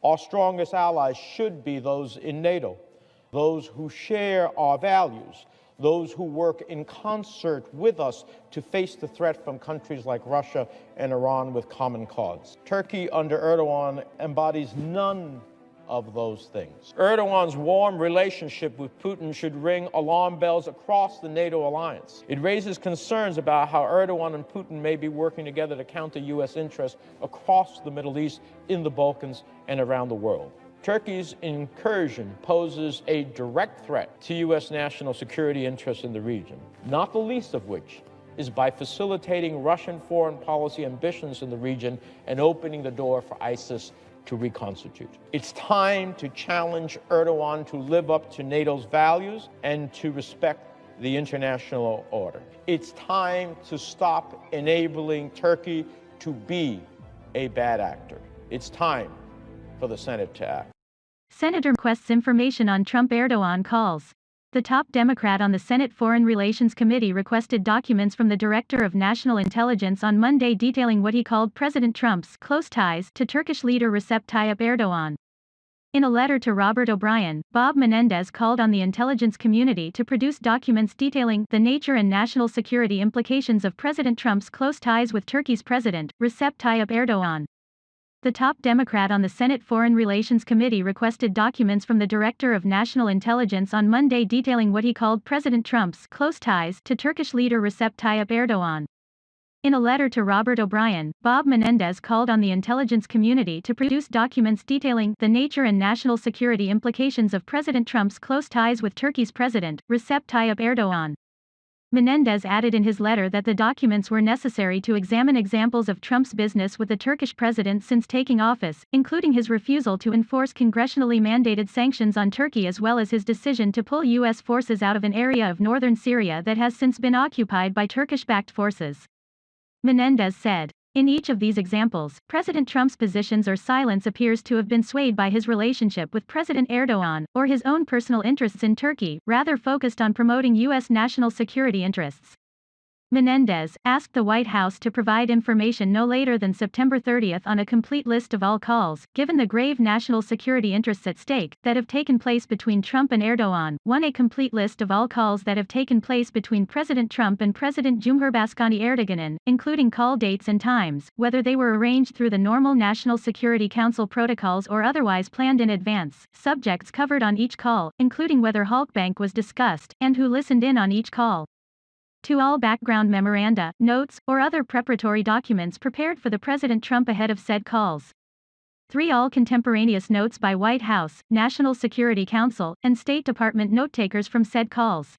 Our strongest allies should be those in NATO, those who share our values, those who work in concert with us to face the threat from countries like Russia and Iran with common cause. Turkey under Erdogan embodies none of those things. Erdogan's warm relationship with Putin should ring alarm bells across the NATO alliance. It raises concerns about how Erdogan and Putin may be working together to counter U.S. interests across the Middle East, in the Balkans, and around the world. Turkey's incursion poses a direct threat to U.S. national security interests in the region, not the least of which is by facilitating Russian foreign policy ambitions in the region and opening the door for ISIS to reconstitute. It's time to challenge Erdogan to live up to NATO's values and to respect the international order. It's time to stop enabling Turkey to be a bad actor. It's time for the Senate to act. Senator requests information on Trump-Erdogan calls. The top Democrat on the Senate Foreign Relations Committee requested documents from the Director of National Intelligence on Monday detailing what he called President Trump's close ties to Turkish leader Recep Tayyip Erdogan. In a letter to Robert O'Brien, Bob Menendez called on the intelligence community to produce documents detailing the nature and national security implications of President Trump's close ties with Turkey's President, Recep Tayyip Erdogan. The top Democrat on the Senate Foreign Relations Committee requested documents from the Director of National Intelligence on Monday detailing what he called President Trump's close ties to Turkish leader Recep Tayyip Erdogan. In a letter to Robert O'Brien, Bob Menendez called on the intelligence community to produce documents detailing the nature and national security implications of President Trump's close ties with Turkey's President, Recep Tayyip Erdogan. Menendez added in his letter that the documents were necessary to examine examples of Trump's business with the Turkish president since taking office, including his refusal to enforce congressionally mandated sanctions on Turkey as well as his decision to pull U.S. forces out of an area of northern Syria that has since been occupied by Turkish-backed forces. Menendez said, in each of these examples, President Trump's positions or silence appears to have been swayed by his relationship with President Erdogan, or his own personal interests in Turkey, rather focused on promoting U.S. national security interests. Menendez asked the White House to provide information no later than September 30 on a complete list of all calls, given the grave national security interests at stake, that have taken place between Trump and Erdogan. A complete list of all calls that have taken place between President Trump and President Cumhurbaşkanı Erdogan, including call dates and times, whether they were arranged through the normal National Security Council protocols or otherwise planned in advance, subjects covered on each call, including whether Halkbank was discussed, and who listened in on each call. To all background memoranda, notes, or other preparatory documents prepared for the President Trump ahead of said calls. 3 all contemporaneous notes by White House, National Security Council, and State Department note-takers from said calls.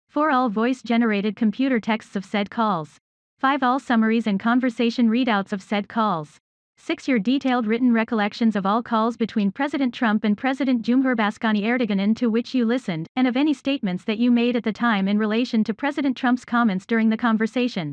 4 all voice-generated computer texts of said calls. 5 all summaries and conversation readouts of said calls. 6 your detailed written recollections of all calls between President Trump and President Cumhurbaşkanı Erdogan to which you listened, and of any statements that you made at the time in relation to President Trump's comments during the conversation.